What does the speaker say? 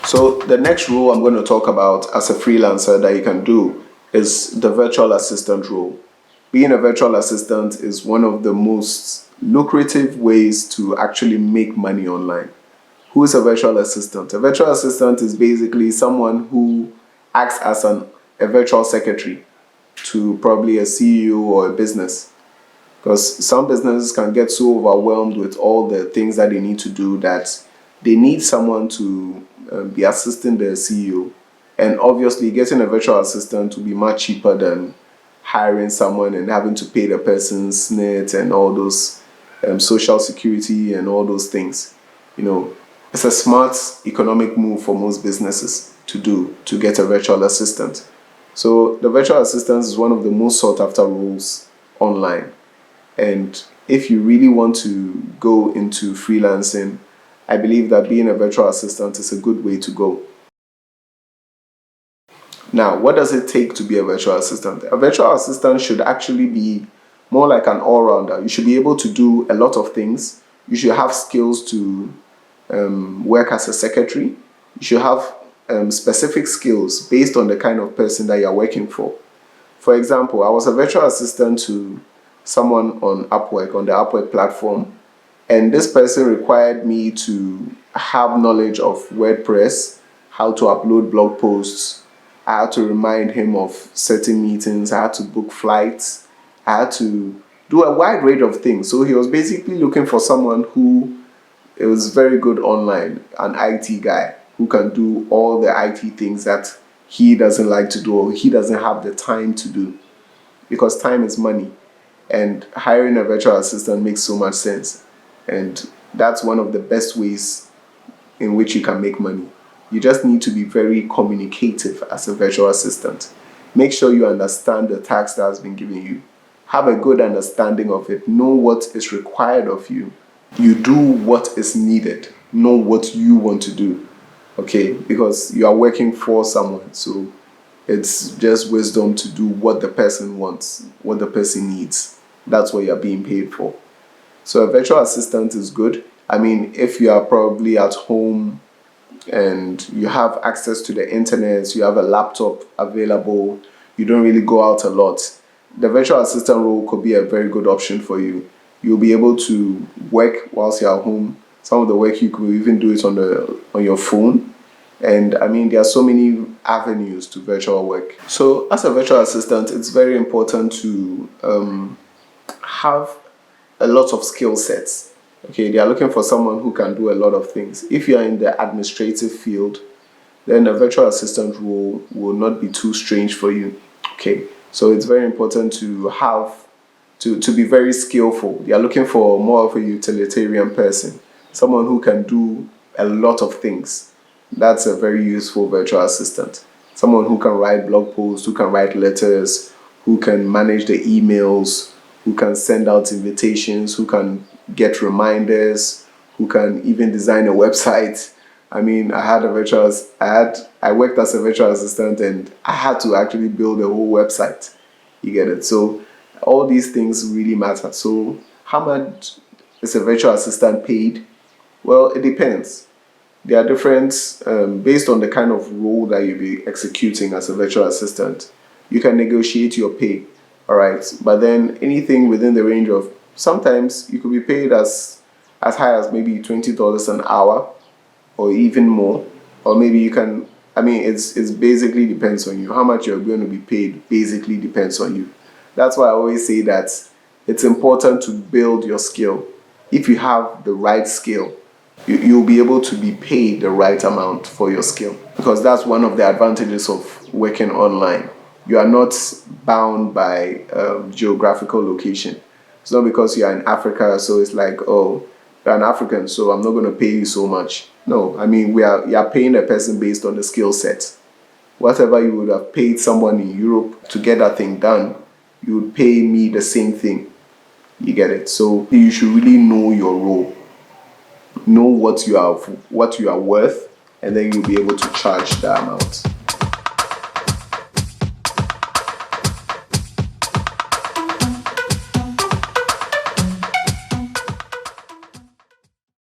So the next role I'm going to talk about as a freelancer that you can do is the virtual assistant role. Being a virtual assistant is one of the most lucrative ways to actually make money online. Who is a virtual assistant? A virtual assistant is basically someone who acts as a virtual secretary to probably a CEO or a business. Because some businesses can get so overwhelmed with all the things that they need to do that they need someone to be assisting the CEO. And obviously, getting a virtual assistant will be much cheaper than hiring someone and having to pay the person's net and all those social security and all those things. It's a smart economic move for most businesses to do to get a virtual assistant. So the virtual assistant is one of the most sought after roles online. And if you really want to go into freelancing, I believe that being a virtual assistant is a good way to go. Now, what does it take to be a virtual assistant? A virtual assistant should actually be more like an all-rounder. You should be able to do a lot of things. You should have skills to work as a secretary. You should have specific skills based on the kind of person that you're working for. For example, I was a virtual assistant to someone on Upwork, on the Upwork platform, and this person required me to have knowledge of WordPress, how to upload blog posts. I had to remind him of certain meetings. I had to book flights. I had to do a wide range of things. So he was basically looking for someone who was very good online, an IT guy who can do all the IT things that he doesn't like to do or he doesn't have the time to do, because time is money. And hiring a virtual assistant makes so much sense. And that's one of the best ways in which you can make money. You just need to be very communicative as a virtual assistant. Make sure you understand the task that has been given you. Have a good understanding of it. Know what is required of you. You do what is needed. Know what you want to do. Okay? Because you are working for someone. So it's just wisdom to do what the person wants, what the person needs. That's what you're being paid for. So a virtual assistant is good. I mean, if you are probably at home and you have access to the internet, you have a laptop available, you don't really go out a lot, the virtual assistant role could be a very good option for you. You'll be able to work whilst you're at home. Some of the work you could even do it on your phone. And I mean, there are so many avenues to virtual work. So as a virtual assistant, it's very important to have a lot of skill sets. Okay, they are looking for someone who can do a lot of things. If you are in the administrative field, then a virtual assistant role will not be too strange for you. Okay, so it's very important to have to be very skillful. They are looking for more of a utilitarian person, someone who can do a lot of things. That's a very useful virtual assistant. Someone who can write blog posts, who can write letters, who can manage the emails, who can send out invitations, who can get reminders, who can even design a website. I mean, I worked as a virtual assistant and I had to actually build a whole website. You get it? So all these things really matter. So how much is a virtual assistant paid? Well, it depends. There are different, based on the kind of role that you'll be executing as a virtual assistant. You can negotiate your pay, all right? But then anything within the range of, sometimes you could be paid as high as maybe $20 an hour or even more. Or maybe you can, I mean, it's basically depends on you. How much you're going to be paid basically depends on you. That's why I always say that it's important to build your skill. If you have the right skill, you'll be able to be paid the right amount for your skill, because that's one of the advantages of working online. You are not bound by geographical location. It's not because you're in Africa, so it's like, oh, you're an African, so I'm not going to pay you so much. No, I mean, you're paying a person based on the skill set. Whatever you would have paid someone in Europe to get that thing done, you would pay me the same thing. You get it? So you should really know your role. Know what you are worth, and then you'll be able to charge that amount.